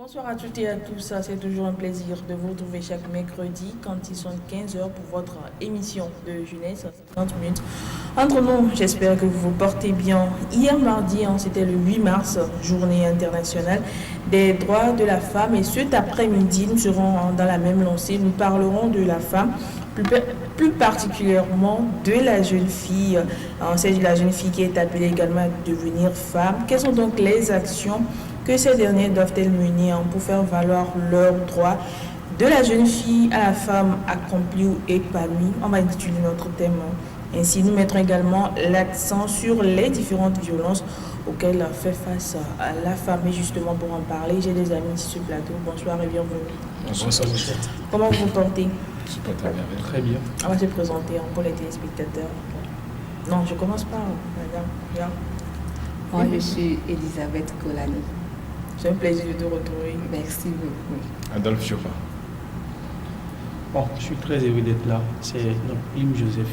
Bonsoir à toutes et à tous, c'est toujours un plaisir de vous retrouver chaque mercredi quand ils sont 15 heures pour votre émission de jeunesse, 50 minutes. Entre nous, j'espère que vous vous portez bien. Hier mardi, c'était le 8 mars, journée internationale des droits de la femme, et cet après-midi, nous serons dans la même lancée. Nous parlerons de la femme, plus particulièrement de la jeune fille. C'est la jeune fille qui est appelée également à devenir femme. Quelles sont donc les actions que ces derniers doivent-elles mener pour faire valoir leurs droits de la jeune fille à la femme accomplie ou épanouie? On va intituler notre thème ainsi. Nous mettrons également l'accent sur les différentes violences auxquelles fait face la femme. Et justement, pour en parler, j'ai des amis sur ce plateau. Bonsoir et bienvenue. Bonsoir, Michel. Comment vous vous portez? Je porte très bien. Très bien. On va se présenter pour les téléspectateurs. Non, je commence par madame. Bien. Moi, je suis Elisabeth Kolani. C'est un plaisir de te retrouver. Merci beaucoup. Adolphe Chopin. Bon, je suis très heureux d'être là. C'est notre prime Joseph.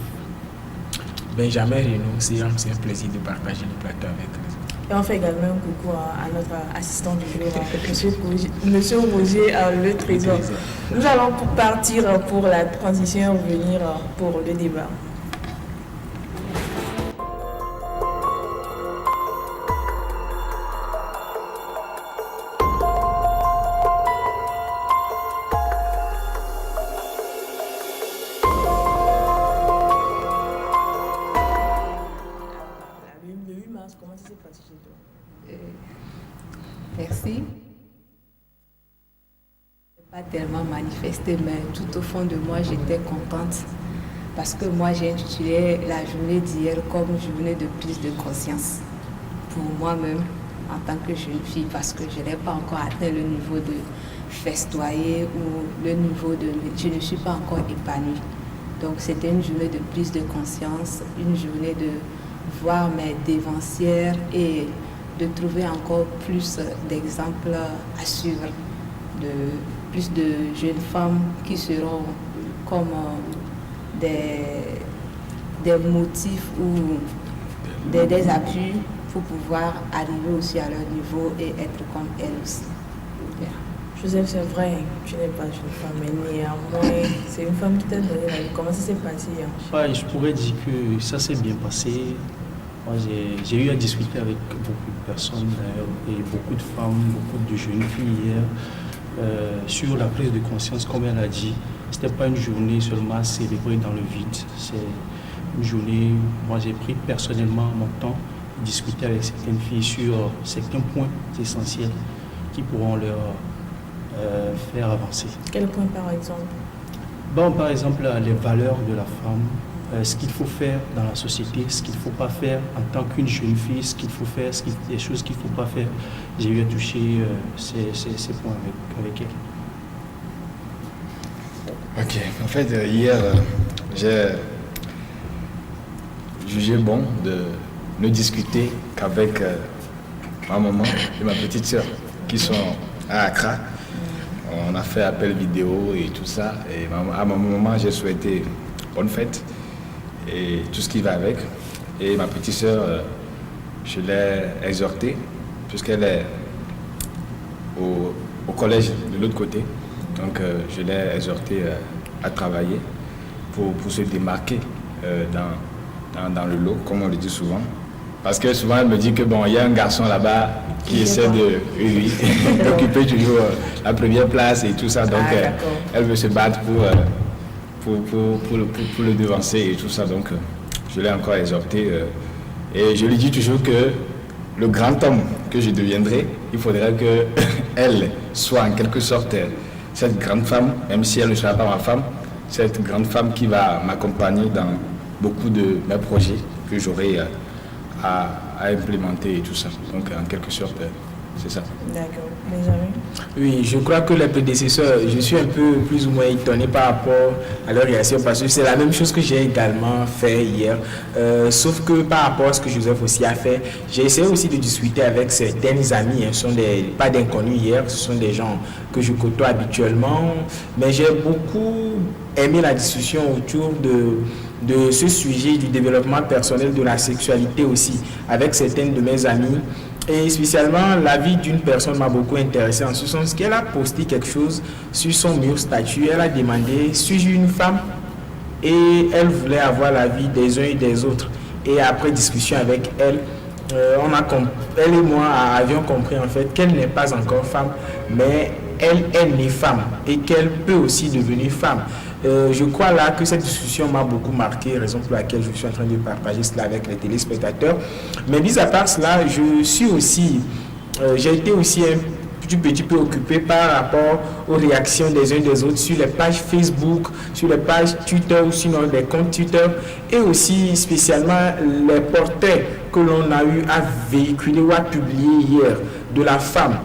Benjamin Renaud, c'est un plaisir de partager le plateau avec vous. Et on fait également un coucou à notre assistant du jour, monsieur Roger Le Trésor. Nous allons partir pour la transition et revenir pour le débat. Comment ça s'est passé chez toi? Merci. Pas tellement manifesté, mais tout au fond de moi, j'étais contente parce que moi, j'ai intitulé la journée d'hier comme journée de prise de conscience pour moi-même en tant que jeune fille, parce que je n'ai pas encore atteint le niveau de festoyer ou le niveau de... Je ne suis pas encore épanouie. Donc, c'était une journée de prise de conscience, une journée de voir mes dévancières et de trouver encore plus d'exemples à suivre, plus de jeunes femmes qui seront comme des motifs ou des appuis pour pouvoir arriver aussi à leur niveau et être comme elles aussi. Yeah. Joseph, c'est vrai, tu n'es pas une femme, mais néanmoins, c'est une femme qui t'a donné la vie. Comment ça s'est passé? Ouais, je pourrais dire que ça s'est bien passé. Moi, j'ai eu à discuter avec beaucoup de personnes et beaucoup de femmes, beaucoup de jeunes filles hier sur la prise de conscience, comme elle a dit. Ce n'était pas une journée seulement célébrée dans le vide. C'est une journée, moi j'ai pris personnellement mon temps de discuter avec certaines filles sur certains points essentiels qui pourront leur faire avancer. Quel point par exemple? Bon, par exemple, les valeurs de la femme. Ce qu'il faut faire dans la société, ce qu'il ne faut pas faire en tant qu'une jeune fille, ce qu'il faut faire, les choses qu'il ne faut pas faire. J'ai eu à toucher ces points avec elle. Ok, en fait, hier, j'ai jugé bon de ne discuter qu'avec ma maman et ma petite soeur qui sont à Accra. On a fait appel vidéo et tout ça. Et à ma maman, j'ai souhaité bonne fête et tout ce qui va avec. Et ma petite sœur, je l'ai exhortée, puisqu'elle est au collège de l'autre côté. Donc je l'ai exhortée à travailler pour se démarquer dans le lot, comme on le dit souvent. Parce que souvent elle me dit que bon, il y a un garçon là-bas qui essaie d'occuper toujours la première place et tout ça. Donc elle veut se battre pour le devancer et tout ça. Donc je l'ai encore exhorté et je lui dis toujours que le grand homme que je deviendrai, il faudrait qu'elle soit en quelque sorte cette grande femme, même si elle ne sera pas ma femme, cette grande femme qui va m'accompagner dans beaucoup de mes projets que j'aurai à implémenter et tout ça. Donc en quelque sorte, c'est ça. D'accord. Benjamin? Oui, je crois que les prédécesseurs, je suis un peu plus ou moins étonné par rapport à leur réaction parce que c'est la même chose que j'ai également fait hier. Sauf que par rapport à ce que Joseph aussi a fait, j'ai essayé aussi de discuter avec certaines amies. Ce sont pas d'inconnus hier, ce sont des gens que je côtoie habituellement. Mais j'ai beaucoup aimé la discussion autour de ce sujet du développement personnel de la sexualité aussi avec certaines de mes amies Et spécialement, la vie d'une personne m'a beaucoup intéressé en ce sens qu'elle a posté quelque chose sur son mur statut. Elle a demandé, suis-je une femme? Et elle voulait avoir la vie des uns et des autres. Et après discussion avec elle, elle et moi avions compris en fait qu'elle n'est pas encore femme, mais elle est née femme et qu'elle peut aussi devenir femme. Je crois là que cette discussion m'a beaucoup marqué, raison pour laquelle je suis en train de partager cela avec les téléspectateurs. Mais mis à part cela, j'ai été aussi un petit peu occupé par rapport aux réactions des uns des autres sur les pages Facebook, sur les pages Twitter ou sinon des comptes Twitter, et aussi spécialement les portraits que l'on a eu à véhiculer ou à publier hier de la femme.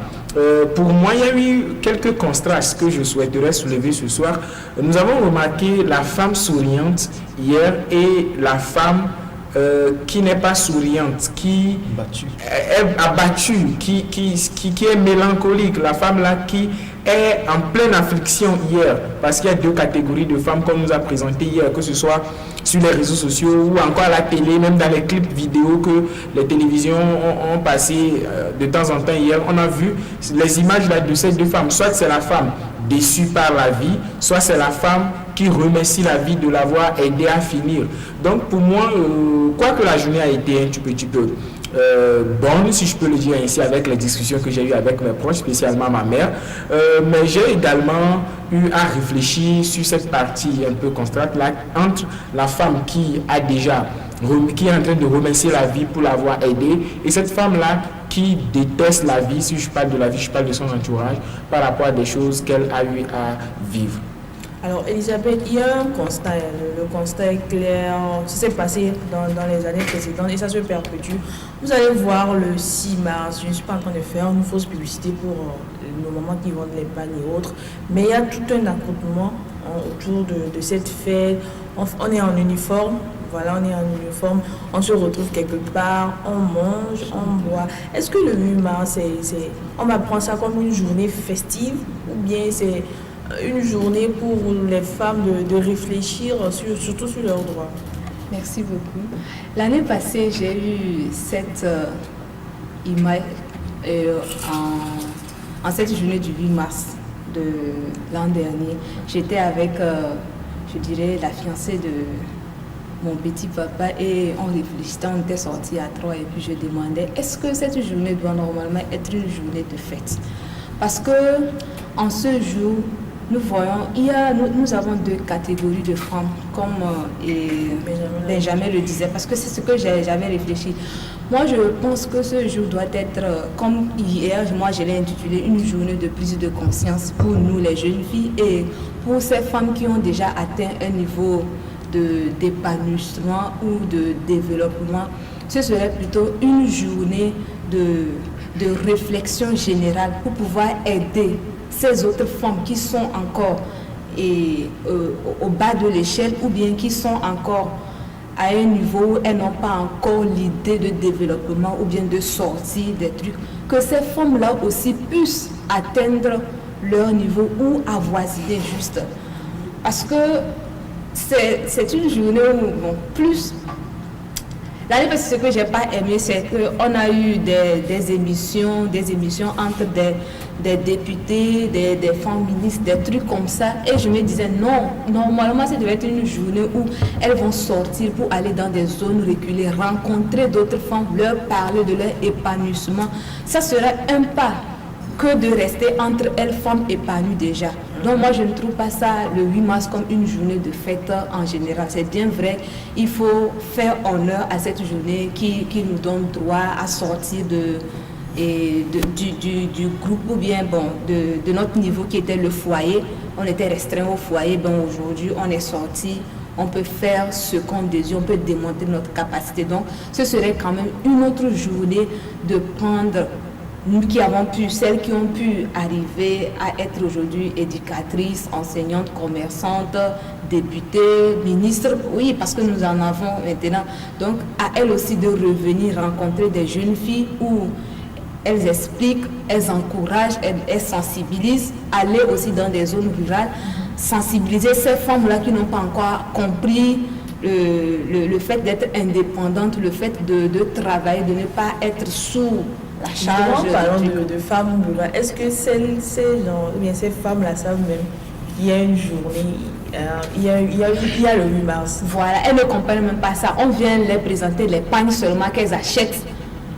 Pour moi, il y a eu quelques contrastes que je souhaiterais soulever ce soir. Nous avons remarqué la femme souriante hier et la femme qui n'est pas souriante, qui est abattue, qui est mélancolique. La femme là qui est en pleine affliction hier, parce qu'il y a deux catégories de femmes qu'on nous a présentées hier, que ce soit sur les réseaux sociaux ou encore à la télé, même dans les clips vidéo que les télévisions ont passé de temps en temps hier. On a vu les images là de ces deux femmes. Soit c'est la femme déçue par la vie, soit c'est la femme qui remercie la vie de l'avoir aidé à finir. Donc pour moi, quoique la journée a été un petit peu bonne, si je peux le dire ainsi, avec les discussions que j'ai eues avec mes proches, spécialement ma mère, mais j'ai également eu à réfléchir sur cette partie un peu contrainte là entre la femme qui est en train de remercier la vie pour l'avoir aidé et cette femme là qui déteste la vie. Si je parle de la vie, je parle de son entourage par rapport à des choses qu'elle a eu à vivre. Alors, Elisabeth, il y a un constat, le constat est clair, ça s'est passé dans les années précédentes et ça se perpétue. Vous allez voir le 6 mars, je ne suis pas en train de faire une fausse publicité pour nos mamans qui vendent les pagnes et autres, mais il y a tout un accoutrement autour de cette fête. On est en uniforme, voilà, on est en uniforme, on se retrouve quelque part, on mange, on boit. Est-ce que le 8 mars, on va prendre ça comme une journée festive ou bien c'est une journée pour les femmes de réfléchir surtout sur leurs droits? Merci beaucoup. L'année passée, j'ai eu cette image en cette journée du 8 mars de l'an dernier. J'étais avec, je dirais, la fiancée de mon petit papa et on réfléchissait, on était sortis à 3 et puis je demandais est-ce que cette journée doit normalement être une journée de fête? Parce que en ce jour, nous voyons, nous avons deux catégories de femmes, comme Benjamin le disait, parce que c'est ce que j'avais réfléchi. Moi, je pense que ce jour doit être, comme hier, moi je l'ai intitulé, une journée de prise de conscience pour nous les jeunes filles et pour ces femmes qui ont déjà atteint un niveau d'épanouissement ou de développement. Ce serait plutôt une journée de réflexion générale pour pouvoir aider ces autres femmes qui sont encore au bas de l'échelle ou bien qui sont encore à un niveau où elles n'ont pas encore l'idée de développement ou bien de sortir des trucs, que ces femmes-là aussi puissent atteindre leur niveau ou avoisiner juste. Parce que c'est une journée où, plus... L'année passée, ce que je n'ai pas aimé, c'est qu'on a eu des émissions entre des députés, des femmes ministres, des trucs comme ça. Et je me disais, non, normalement, ça devait être une journée où elles vont sortir pour aller dans des zones reculées, rencontrer d'autres femmes, leur parler de leur épanouissement. Ça serait un pas que de rester entre elles, femmes épanouies déjà. Donc moi, je ne trouve pas ça, le 8 mars, comme une journée de fête en général. C'est bien vrai, il faut faire honneur à cette journée qui nous donne droit à sortir du groupe ou bien de notre niveau qui était le foyer. On était restreint au foyer, aujourd'hui on est sorti, on peut faire ce qu'on désire, on peut démontrer notre capacité. Donc ce serait quand même une autre journée de prendre, nous qui avons pu, celles qui ont pu arriver à être aujourd'hui éducatrices, enseignantes, commerçantes, députées, ministres, oui, parce que nous en avons maintenant. Donc à elles aussi de revenir rencontrer des jeunes filles où elles expliquent, elles encouragent, elles sensibilisent, aller aussi dans des zones rurales, sensibiliser ces femmes-là qui n'ont pas encore compris le fait d'être indépendantes, le fait de travailler, de ne pas être sous la charge. Justement, parlant de femmes rurales, est-ce que ces femmes-là savent même qu'il y a une journée, il y a le 8 mars? Voilà, elles ne comprennent même pas ça. On vient les présenter les pagnes seulement qu'elles achètent.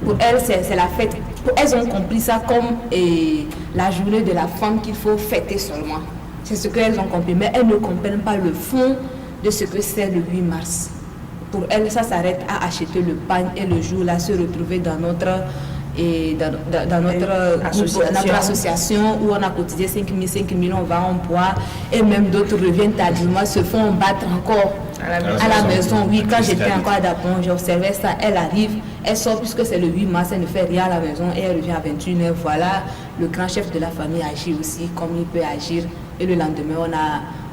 Pour elles, c'est la fête. Elles ont compris ça comme la journée de la femme qu'il faut fêter seulement. C'est ce qu'elles ont compris, mais elles ne comprennent pas le fond de ce que c'est le 8 mars. Pour elles, ça s'arrête à acheter le pain et le jour-là se retrouver dans notre association où on a cotisé 5 000, on va en boire et même d'autres reviennent tardivement, se font battre encore à la maison. Oui, quand j'étais encore à Dapon, j'observais ça, elle arrive, elle sort puisque c'est le 8 mars, elle ne fait rien à la maison et elle revient à 21h. Voilà, le grand chef de la famille agit aussi comme il peut agir et le lendemain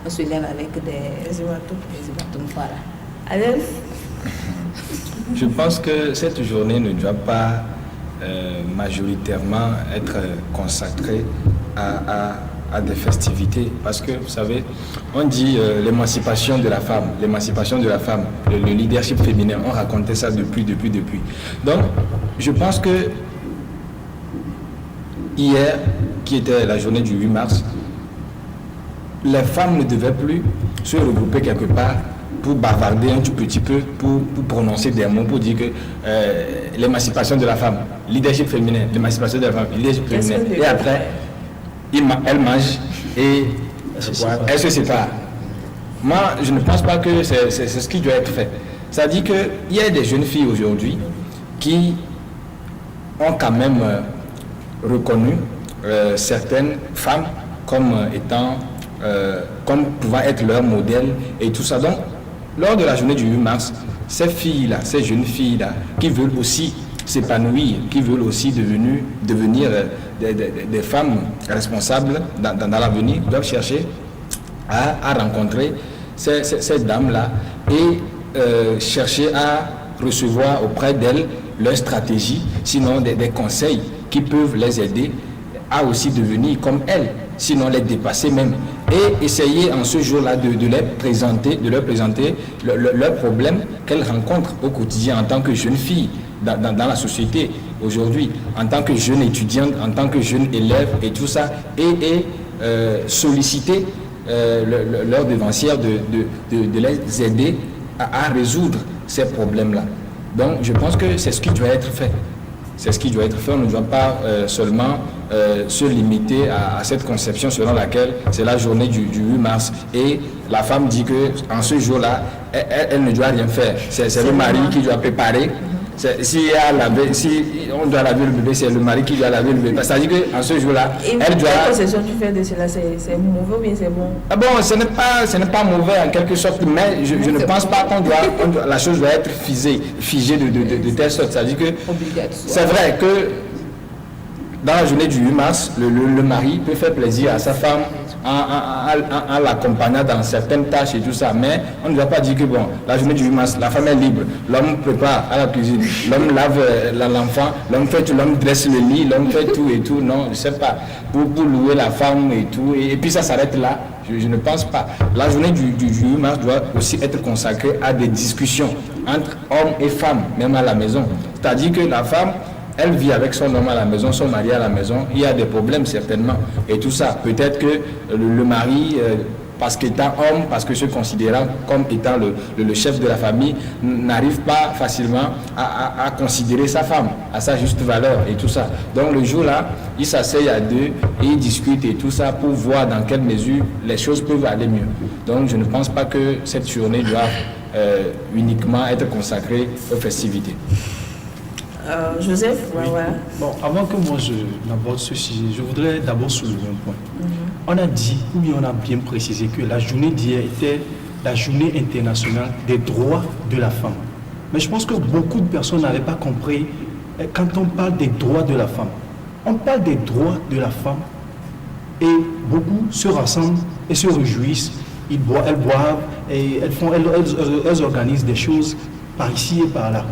on se lève avec des hématomes. Voilà. Adèle? Je pense que cette journée ne doit pas majoritairement être consacrée à des festivités. Parce que, vous savez, on dit l'émancipation de la femme, le leadership féminin, on racontait ça depuis. Donc, je pense que hier, qui était la journée du 8 mars, les femmes ne devaient plus se regrouper quelque part pour bavarder un tout petit peu, pour prononcer des mots, pour dire que l'émancipation de la femme, leadership féminin, l'émancipation de la femme, leadership féminin. Et après, elle mange et elle se sépare. Moi, je ne pense pas que c'est ce qui doit être fait. Ça dit qu'il y a des jeunes filles aujourd'hui qui ont quand même reconnu certaines femmes comme étant, comme pouvant être leur modèle et tout ça. Donc, lors de la journée du 8 mars, ces filles-là, ces jeunes filles-là, qui veulent aussi s'épanouir, qui veulent aussi devenir des femmes responsables dans l'avenir, doivent chercher à rencontrer ces dames-là et chercher à recevoir auprès d'elles leur stratégie, sinon des conseils qui peuvent les aider à aussi devenir comme elles, sinon les dépasser même. Et essayer en ce jour-là de leur présenter leurs problèmes qu'elles rencontrent au quotidien en tant que jeunes filles dans la société aujourd'hui, en tant que jeunes étudiantes, en tant que jeunes élèves et tout ça, et solliciter leurs devancières de les aider à résoudre ces problèmes-là. Donc je pense que c'est ce qui doit être fait. C'est ce qui doit être fait. On ne doit pas seulement se limiter à cette conception selon laquelle c'est la journée du 8 mars et la femme dit qu'en ce jour-là, elle ne doit rien faire. C'est le mari qui doit préparer. Si on doit laver le bébé, c'est le mari qui doit laver le bébé. C'est-à-dire qu'en ce jour-là, elle doit... Quelle conception tu fais de cela? C'est mauvais ou bien c'est bon? Ah bon, ce n'est pas mauvais en quelque sorte, mais je ne pense pas la chose doit être figée de telle sorte. C'est-à-dire que c'est vrai que dans la journée du 8 mars, le mari peut faire plaisir à sa femme en l'accompagnant dans certaines tâches et tout ça, mais on ne doit pas dire que bon, la journée du 8 mars, la femme est libre, l'homme prépare à la cuisine, l'homme lave l'enfant, l'homme dresse le lit, l'homme fait tout et tout, non, je sais pas, pour louer la femme et tout, et puis ça s'arrête là. Je ne pense pas. La journée du 8 mars doit aussi être consacrée à des discussions entre hommes et femmes, même à la maison. C'est-à-dire que la femme, elle vit avec son homme à la maison, son mari à la maison, il y a des problèmes certainement. Et tout ça, peut-être que le mari, parce qu'étant homme, parce que se considérant comme étant le chef de la famille, n'arrive pas facilement à considérer sa femme à sa juste valeur et tout ça. Donc le jour-là, ils s'asseyent à deux et ils discutent et tout ça pour voir dans quelle mesure les choses peuvent aller mieux. Donc je ne pense pas que cette journée doit uniquement être consacrée aux festivités. Joseph, oui. Voilà. Bon, avant que moi je n'aborde ce sujet, je voudrais d'abord soulever un point. On a dit, ou bien on a bien précisé que la journée d'hier était la journée internationale des droits de la femme. Mais je pense que beaucoup de personnes n'avaient pas compris quand on parle des droits de la femme. On parle des droits de la femme et beaucoup se rassemblent et se réjouissent. Elles boivent et elles organisent des choses par ici et par là.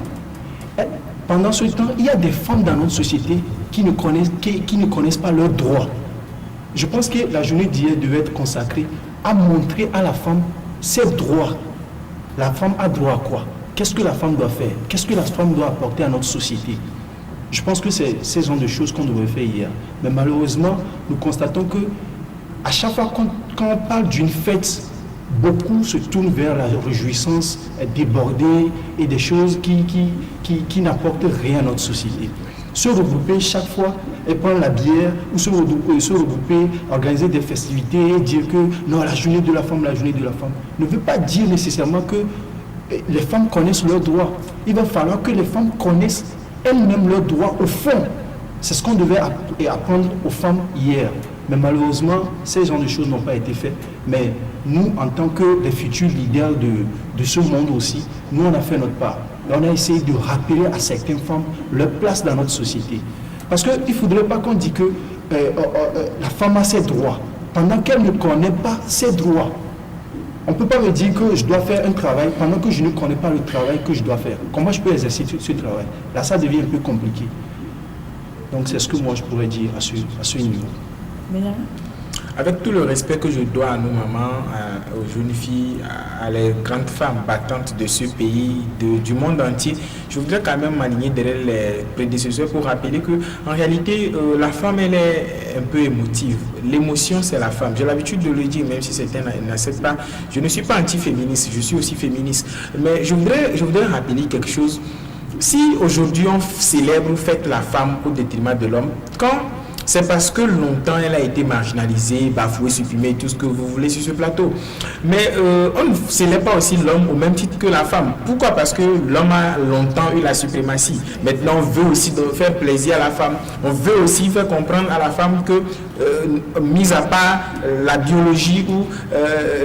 Pendant ce temps, il y a des femmes dans notre société qui ne connaissent pas leurs droits. Je pense que la journée d'hier devait être consacrée à montrer à la femme ses droits. La femme a droit à quoi? Qu'est-ce que la femme doit faire? Qu'est-ce que la femme doit apporter à notre société? Je pense que c'est ces genre de choses qu'on devrait faire hier. Mais malheureusement, nous constatons que à chaque fois quand on parle d'une fête, beaucoup se tournent vers la réjouissance débordée et des choses qui n'apportent rien à notre société. Se regrouper chaque fois et prendre la bière ou se regrouper, organiser des festivités et dire que non, la journée de la femme ne veut pas dire nécessairement que les femmes connaissent leurs droits. Il va falloir que les femmes connaissent elles-mêmes leurs droits au fond. C'est ce qu'on devait apprendre aux femmes hier. Mais malheureusement, ces genres de choses n'ont pas été faites. Mais nous, en tant que les futurs leaders de ce monde aussi, nous, on a fait notre part. Et on a essayé de rappeler à certaines femmes leur place dans notre société. Parce qu'il ne faudrait pas qu'on dise que la femme a ses droits, pendant qu'elle ne connaît pas ses droits. On ne peut pas me dire que je dois faire un travail pendant que je ne connais pas le travail que je dois faire. Comment je peux exercer ce travail? Là, ça devient un peu compliqué. Donc, c'est ce que moi, je pourrais dire à ce niveau. Benjamin? Avec tout le respect que je dois à nos mamans, aux jeunes filles, à les grandes femmes battantes de ce pays, du monde entier, je voudrais quand même m'aligner derrière les prédécesseurs pour rappeler que en réalité, la femme, elle est un peu émotive. L'émotion, c'est la femme. J'ai l'habitude de le dire, même si certains n'acceptent pas. Je ne suis pas anti-féministe, je suis aussi féministe. Mais je voudrais rappeler quelque chose. Si aujourd'hui on célèbre ou fête la femme au détriment de l'homme, c'est parce que longtemps elle a été marginalisée, bafouée, supprimée, tout ce que vous voulez sur ce plateau. Mais on ne célèbre pas aussi l'homme au même titre que la femme. Pourquoi? Parce que l'homme a longtemps eu la suprématie. Maintenant, on veut aussi faire plaisir à la femme. On veut aussi faire comprendre à la femme que, mis à part la biologie ou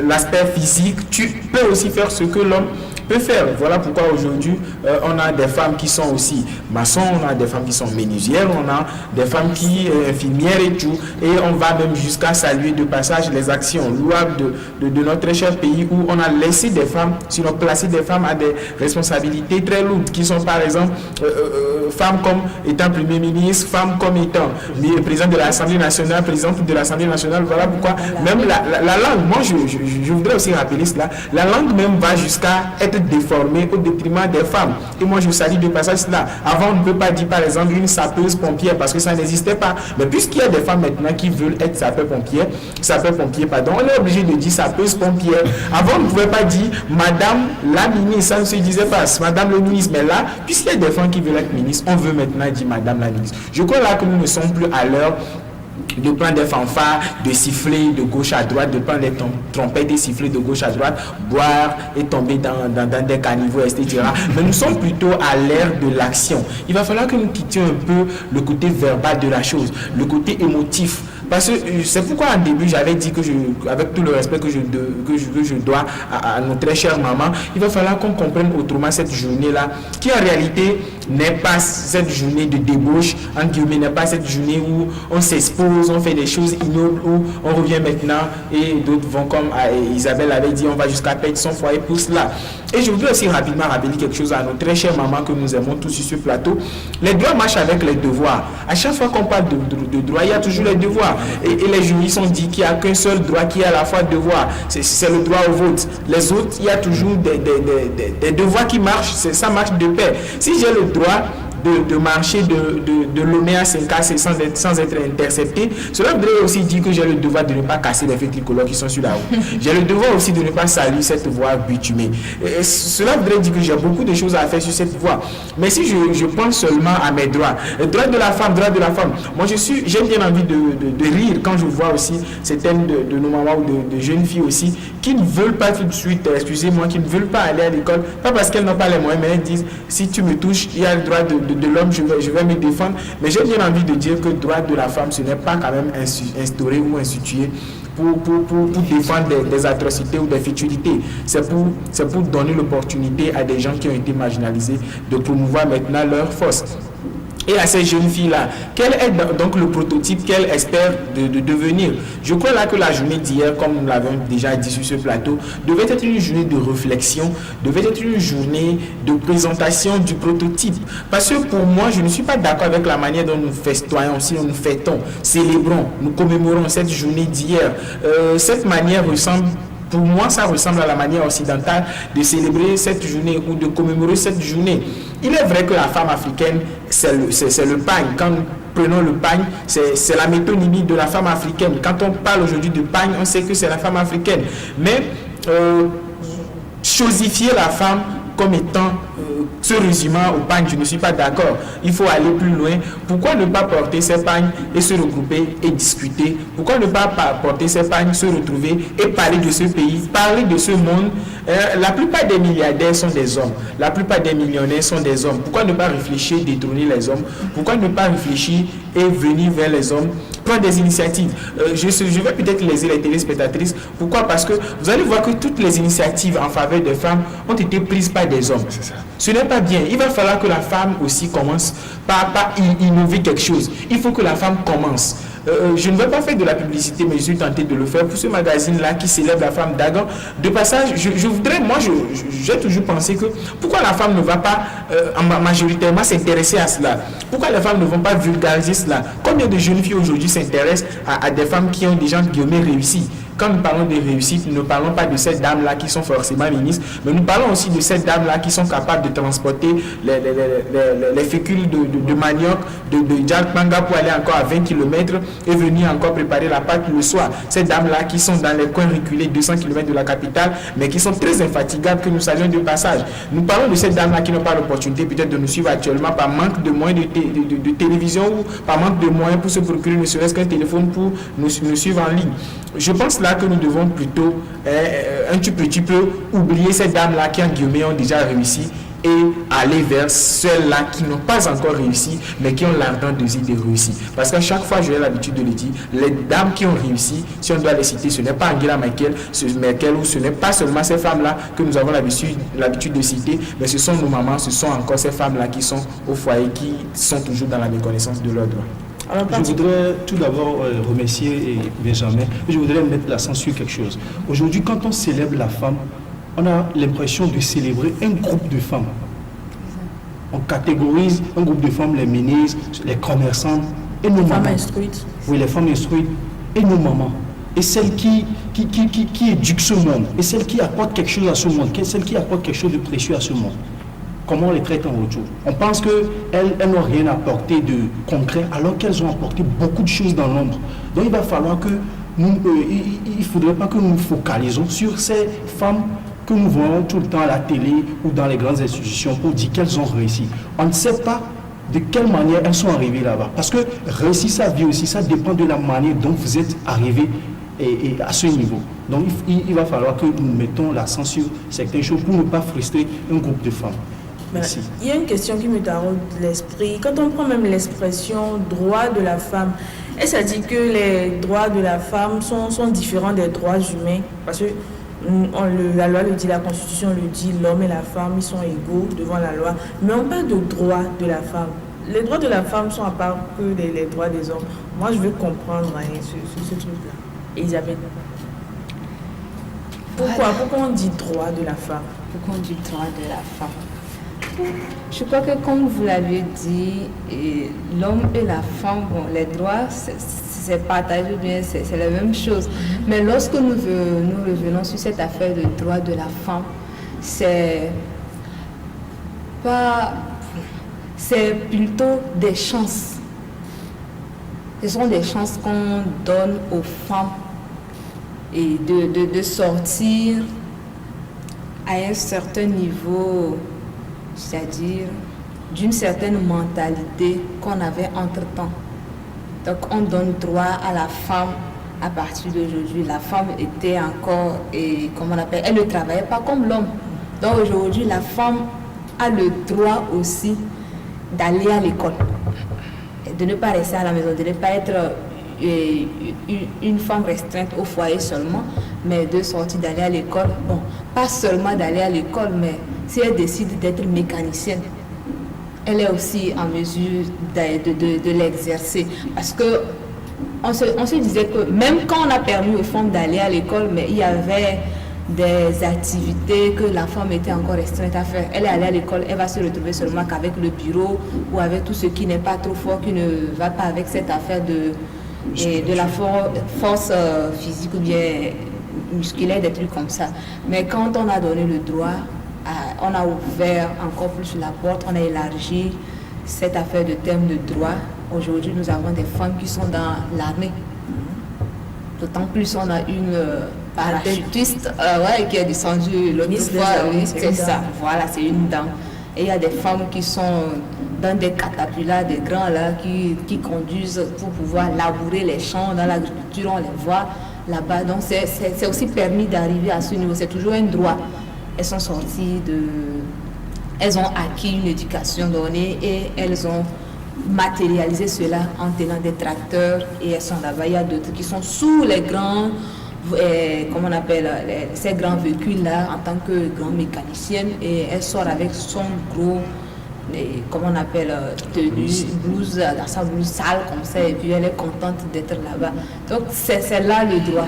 l'aspect physique, tu peux aussi faire ce que l'homme peut faire. Voilà pourquoi aujourd'hui on a des femmes qui sont aussi maçons, on a des femmes qui sont menuisières, on a des femmes qui infirmières et tout, et on va même jusqu'à saluer de passage les actions louables de notre cher pays où on a laissé des femmes, sinon placé des femmes à des responsabilités très lourdes qui sont par exemple femmes comme étant premier ministre, femmes comme étant présidente de l'Assemblée nationale, présidente de l'Assemblée nationale. Voilà pourquoi même la langue, moi je voudrais aussi rappeler cela, la langue même va jusqu'à être déformée au détriment des femmes. Et moi je salue de passage cela. Avant on ne peut pas dire par exemple une sapeuse pompière parce que ça n'existait pas. Mais puisqu'il y a des femmes maintenant qui veulent être sapeur-pompier, on est obligé de dire sapeuse pompière. Avant on ne pouvait pas dire madame la ministre, ça ne se disait pas madame le ministre. Mais là, puisqu'il y a des femmes qui veulent être ministres, on veut maintenant dire madame la ministre. Je crois là que nous ne sommes plus à l'heure de prendre des fanfares, de siffler de gauche à droite, de prendre des trompettes et siffler de gauche à droite, boire et tomber dans des caniveaux, etc. Mais nous sommes plutôt à l'ère de l'action. Il va falloir que nous quittions un peu le côté verbal de la chose, le côté émotif. Parce que c'est pourquoi au début j'avais dit que avec tout le respect que je dois à nos très chères mamans, il va falloir qu'on comprenne autrement cette journée-là, qui en réalité n'est pas cette journée de débauche, en guillemets, n'est pas cette journée où on s'expose, on fait des choses ignobles, où on revient maintenant et d'autres vont comme Isabelle avait dit, on va jusqu'à perdre son foyer pour cela. Et je voudrais aussi rapidement rappeler quelque chose à nos très chères mamans que nous aimons tous sur ce plateau. Les droits marchent avec les devoirs. À chaque fois qu'on parle de droits, il y a toujours les devoirs. Et les juristes ont dit qu'il n'y a qu'un seul droit qui est à la fois devoir. C'est le droit au vote. Les autres, il y a toujours des devoirs qui marchent. Ça marche de pair. Si j'ai le droit de marcher de Lomé à Saint-Cassé sans être intercepté, cela voudrait aussi dire que j'ai le devoir de ne pas casser les feux tricolores qui sont sur la route. J'ai le devoir aussi de ne pas salir cette voie bitumée. Cela voudrait dire que j'ai beaucoup de choses à faire sur cette voie. Mais si je pense seulement à mes droits, le droit de la femme, moi j'ai bien envie de rire quand je vois aussi certaines de nos mamans ou de jeunes filles aussi qui ne veulent pas tout de suite, excusez-moi, qui ne veulent pas aller à l'école, pas parce qu'elles n'ont pas les moyens, mais elles disent si tu me touches, il y a le droit de l'homme, je vais me défendre. Mais j'ai bien envie de dire que le droit de la femme, ce n'est pas quand même instauré ou institué pour défendre des atrocités ou des futilités. C'est pour donner l'opportunité à des gens qui ont été marginalisés de promouvoir maintenant leur force. Et à ces jeunes filles-là, quel est donc le prototype qu'elles espèrent de devenir? Je crois là que la journée d'hier, comme nous l'avons déjà dit sur ce plateau, devait être une journée de réflexion, devait être une journée de présentation du prototype. Parce que pour moi, je ne suis pas d'accord avec la manière dont nous festoyons, si nous fêtons, célébrons, nous commémorons cette journée d'hier. Cette manière ressemble Pour moi, ça ressemble à la manière occidentale de célébrer cette journée ou de commémorer cette journée. Il est vrai que la femme africaine, c'est le pagne. Quand nous prenons le pagne, c'est la métonymie de la femme africaine. Quand on parle aujourd'hui de pagne, on sait que c'est la femme africaine. Mais chosifier la femme comme étant se résumant au pagne, je ne suis pas d'accord. Il faut aller plus loin. Pourquoi ne pas porter ces pagnes et se regrouper et discuter? Pourquoi ne pas porter ces pagnes, se retrouver et parler de ce pays, parler de ce monde? La plupart des milliardaires sont des hommes. La plupart des millionnaires sont des hommes. Pourquoi ne pas réfléchir, détrôner les hommes? Pourquoi ne pas réfléchir et venir vers les hommes? Prendre des initiatives. Je vais peut-être léser les téléspectatrices. Pourquoi? Parce que vous allez voir que toutes les initiatives en faveur des femmes ont été prises par des hommes. C'est ça. Ce n'est pas bien. Il va falloir que la femme aussi commence par innover quelque chose. Il faut que la femme commence. Je ne vais pas faire de la publicité, mais je suis tenté de le faire pour ce magazine-là qui célèbre la femme d'Agan. De passage, je voudrais, moi, j'ai toujours pensé que pourquoi la femme ne va pas majoritairement s'intéresser à cela? Pourquoi les femmes ne vont pas vulgariser cela? Combien de jeunes filles aujourd'hui s'intéressent à des femmes qui ont déjà guillemets réussi? Quand nous parlons de réussite, nous ne parlons pas de ces dames-là qui sont forcément ministres, mais nous parlons aussi de ces dames-là qui sont capables de transporter les fécules de manioc, de Djalpanga pour aller encore à 20 km et venir encore préparer la pâte le soir. Ces dames-là qui sont dans les coins reculés 200 km de la capitale, mais qui sont très infatigables, que nous saluons de passage. Nous parlons de ces dames-là qui n'ont pas l'opportunité peut-être de nous suivre actuellement par manque de moyens de télévision ou par manque de moyens pour se procurer ne serait-ce qu'un téléphone pour nous suivre en ligne. Je pense là que nous devons plutôt un petit peu oublier ces dames-là qui en guillemets ont déjà réussi et aller vers celles-là qui n'ont pas encore réussi mais qui ont l'ardent désir de réussir. Parce qu'à chaque fois, j'ai l'habitude de le dire, les dames qui ont réussi, si on doit les citer, ce n'est pas Angela Merkel ou ce n'est pas seulement ces femmes-là que nous avons l'habitude de citer, mais ce sont nos mamans, ce sont encore ces femmes-là qui sont au foyer, qui sont toujours dans la méconnaissance de leurs droits. Je voudrais tout d'abord remercier Benjamin. Je voudrais mettre l'accent sur quelque chose. Aujourd'hui, quand on célèbre la femme, on a l'impression de célébrer un groupe de femmes. On catégorise un groupe de femmes, les ministres, les commerçantes et nos mamans. Instruites. Oui, les femmes instruites et nos mamans. Et celles qui éduquent ce monde. Et celles qui apportent quelque chose à ce monde. Celles qui apportent quelque chose de précieux à ce monde. Comment on les traite en retour? On pense qu'elles n'ont rien apporté de concret alors qu'elles ont apporté beaucoup de choses dans l'ombre. Donc il va falloir que il ne faudrait pas que nous nous focalisons sur ces femmes que nous voyons tout le temps à la télé ou dans les grandes institutions pour dire qu'elles ont réussi. On ne sait pas de quelle manière elles sont arrivées là-bas. Parce que réussir sa vie aussi, ça dépend de la manière dont vous êtes arrivé et à ce niveau. Donc il va falloir que nous mettons l'accent sur certaines choses pour ne pas frustrer un groupe de femmes. Merci. Il y a une question qui me taraude l'esprit. Quand on prend même l'expression droit de la femme, est-ce à dire que les droits de la femme sont différents des droits humains? Parce que la loi le dit, la Constitution le dit, l'homme et la femme, ils sont égaux devant la loi. Mais on parle de droits de la femme. Les droits de la femme sont à part que les droits des hommes. Moi, je veux comprendre ce truc-là. Elisabeth. Pourquoi on dit droit de la femme? Pourquoi on dit droit de la femme? Je crois que comme vous l'avez dit, l'homme et la femme, bon, les droits, c'est partagé bien, c'est la même chose. Mais lorsque nous revenons sur cette affaire de droit de la femme, c'est plutôt des chances. Ce sont des chances qu'on donne aux femmes et de sortir à un certain niveau, c'est-à-dire d'une certaine mentalité qu'on avait entre-temps. Donc on donne droit à la femme à partir d'aujourd'hui. La femme était encore, comment on appelle, elle ne travaillait pas comme l'homme. Donc aujourd'hui, la femme a le droit aussi d'aller à l'école, de ne pas rester à la maison, de ne pas être une femme restreinte au foyer seulement, mais de sortir, d'aller à l'école. Bon, pas seulement d'aller à l'école, mais si elle décide d'être mécanicienne, elle est aussi en mesure de l'exercer. Parce que on se disait que même quand on a permis aux femmes d'aller à l'école, mais il y avait des activités que la femme était encore restreinte à faire. Elle est allée à l'école, elle va se retrouver seulement qu'avec le bureau ou avec tout ce qui n'est pas trop fort, qui ne va pas avec cette affaire de la force physique ou bien musculaires, des trucs comme ça. Mais quand on a donné le droit, on a ouvert encore plus la porte, on a élargi cette affaire de termes de droit. Aujourd'hui, nous avons des femmes qui sont dans l'armée. D'autant plus, on a une parachutiste qui est descendue l'autre fois. Oui, c'est ça. Voilà, c'est une dame. Et il y a des femmes qui sont dans des catapulats, des grands là, qui conduisent pour pouvoir labourer les champs. Dans l'agriculture, on les voit là-bas. Donc, c'est aussi permis d'arriver à ce niveau. C'est toujours un droit. Elles sont sorties elles ont acquis une éducation donnée et elles ont matérialisé cela en tenant des tracteurs et elles sont là-bas. Il y a d'autres qui sont sous les grands, comment on appelle, ces grands véhicules-là en tant que grand mécanicienne et elle sort avec son gros, comment on appelle, tenue, blouse, sa blouse sale comme ça et puis elle est contente d'être là-bas. Donc c'est là le droit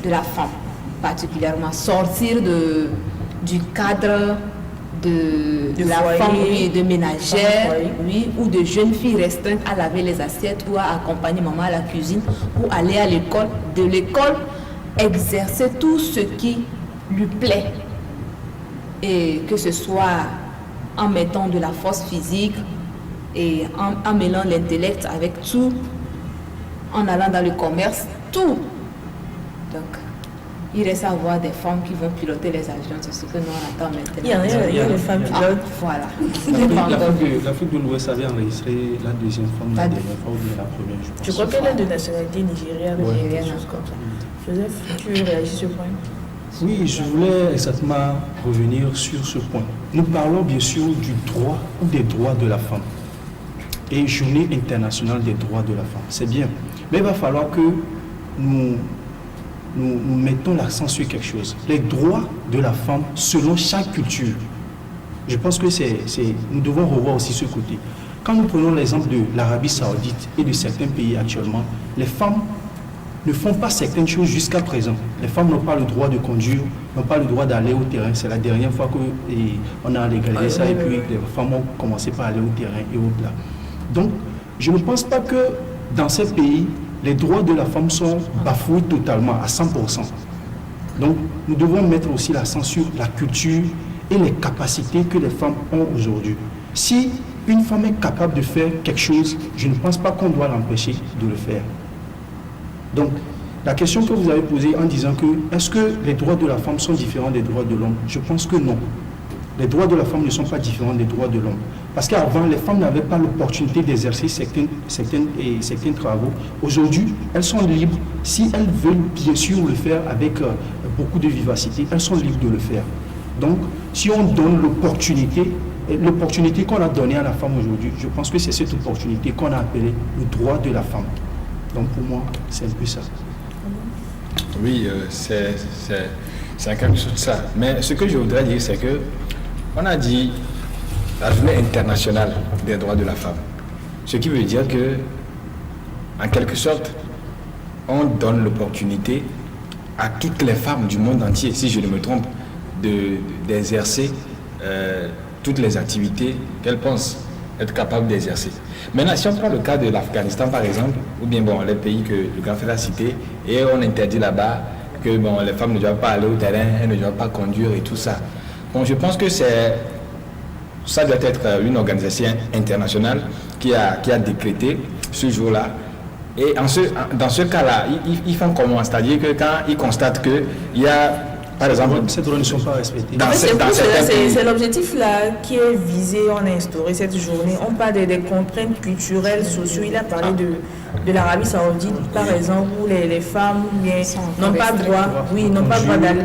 de la femme, particulièrement sortir du cadre de la foyer, femme, oui, de ménagère, oui, ou de jeune fille restreinte à laver les assiettes ou à accompagner maman à la cuisine ou aller à l'école. De l'école, exercer tout ce qui lui plaît. Et que ce soit en mettant de la force physique et en mêlant l'intellect avec tout, en allant dans le commerce, tout. Donc, il reste à voir des femmes qui vont piloter les avions, c'est ce que nous on attend maintenant. Il y a des femmes pilotes. Voilà. L'Afrique de l'Ouest avait enregistré la deuxième femme, la dernière fois ou bien la première, je pense. Je crois qu'elle est de nationalité nigériane, Ouais. quelque chose comme ça. Joseph, tu réagis sur ce point? Oui, je voulais exactement revenir sur ce point. Nous parlons bien sûr du droit ou des droits de la femme. Et Journée internationale des droits de la femme, c'est bien. Mais il va falloir que nous mettons l'accent sur quelque chose. Les droits de la femme selon chaque culture. Je pense que nous devons revoir aussi ce côté. Quand nous prenons l'exemple de l'Arabie Saoudite et de certains pays actuellement, les femmes ne font pas certaines choses jusqu'à présent. Les femmes n'ont pas le droit de conduire, n'ont pas le droit d'aller au terrain. C'est la dernière fois qu'on a légalisé ça et puis les femmes ont commencé par aller au terrain et au-delà. Donc, je ne pense pas que dans ces pays, les droits de la femme sont bafoués totalement, à 100%. Donc, nous devons mettre aussi l'accent sur la culture et les capacités que les femmes ont aujourd'hui. Si une femme est capable de faire quelque chose, je ne pense pas qu'on doit l'empêcher de le faire. Donc, la question que vous avez posée en disant que est-ce que les droits de la femme sont différents des droits de l'homme? Je pense que non. Les droits de la femme ne sont pas différents des droits de l'homme. Parce qu'avant, les femmes n'avaient pas l'opportunité d'exercer certains travaux. Aujourd'hui, elles sont libres. Si elles veulent bien sûr le faire avec beaucoup de vivacité, elles sont libres de le faire. Donc, si on donne l'opportunité qu'on a donnée à la femme aujourd'hui, je pense que c'est cette opportunité qu'on a appelée le droit de la femme. Donc, pour moi, c'est un peu ça. Oui, c'est quelque chose de ça. Mais ce que je voudrais dire, c'est que on a dit la journée internationale des droits de la femme. Ce qui veut dire que, en quelque sorte, on donne l'opportunité à toutes les femmes du monde entier, si je ne me trompe, d'exercer toutes les activités qu'elles pensent être capables d'exercer. Maintenant, si on prend le cas de l'Afghanistan, par exemple, ou bien les pays que le grand frère a cités, et on interdit là-bas que les femmes ne doivent pas aller au terrain, elles ne doivent pas conduire et tout ça. Donc je pense que ça doit être une organisation internationale qui a décrété ce jour-là. Et dans ce cas-là, ils font comment? C'est-à-dire que quand ils constatent qu'il y a, par exemple... Ces droits ne sont pas respectés. C'est l'objectif là qui est visé, on a instauré cette journée. On parle des contraintes culturelles, sociales. Il a parlé de l'Arabie Saoudite, par exemple, où les femmes n'ont pas le droit,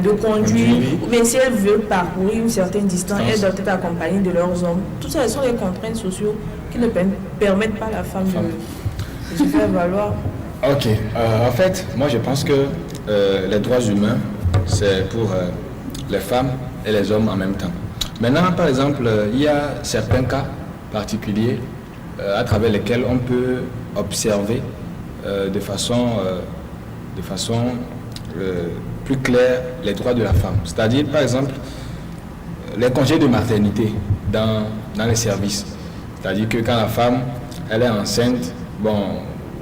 de conduire, mais si elles veulent parcourir une certaine distance, elles doivent être accompagnées de leurs hommes. Tout ça, ce sont les contraintes sociales qui ne permettent pas à la femme de se faire valoir. Ok, en fait, moi je pense que les droits humains, c'est pour les femmes et les hommes en même temps. Maintenant, par exemple, il y a certains cas particuliers à travers lesquels on peut observer de façon plus claire les droits de la femme. C'est-à-dire, par exemple, les congés de maternité dans les services. C'est-à-dire que quand la femme elle est enceinte,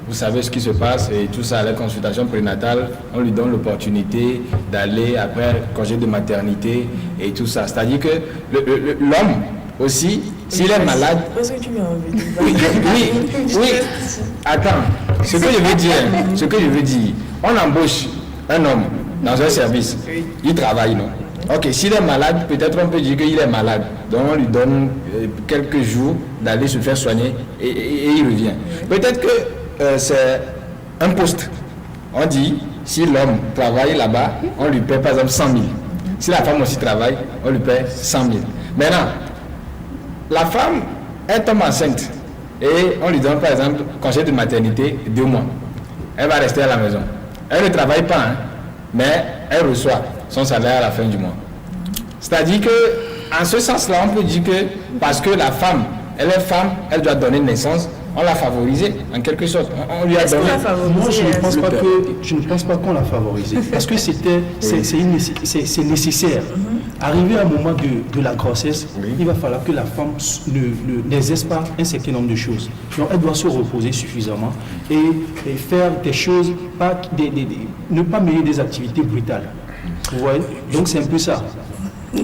vous savez ce qui se passe et tout ça, la consultation prénatale, on lui donne l'opportunité d'aller après congé de maternité et tout ça. C'est-à-dire que l'homme aussi, s'il est malade... Qu'est-ce que tu m'as envie de Oui. Attends, ce que je veux dire, on embauche un homme dans un service, il travaille, non? Ok, s'il est malade, peut-être on peut dire qu'il est malade. Donc on lui donne quelques jours d'aller se faire soigner et il revient. Peut-être que c'est un poste. On dit, si l'homme travaille là-bas, on lui paie par exemple 100 000. Si la femme aussi travaille, on lui paie 100 000. Maintenant, la femme, elle tombe enceinte et on lui donne par exemple congé de maternité 2 mois. Elle va rester à la maison. Elle ne travaille pas, hein, mais elle reçoit son salaire à la fin du mois. C'est-à-dire que, en ce sens-là, on peut dire que parce que la femme, elle est femme, elle doit donner naissance, on l'a favorisée en quelque sorte. On lui a donné. Moi, je ne pense pas qu'on l'a favorisée. Parce que c'est nécessaire. Arrivé à un moment de la grossesse, il va falloir que la femme n'exerce pas un certain nombre de choses. Donc, elle doit se reposer suffisamment et faire des choses, ne pas mener des activités brutales. Vous voyez? Donc, c'est un peu ça. Je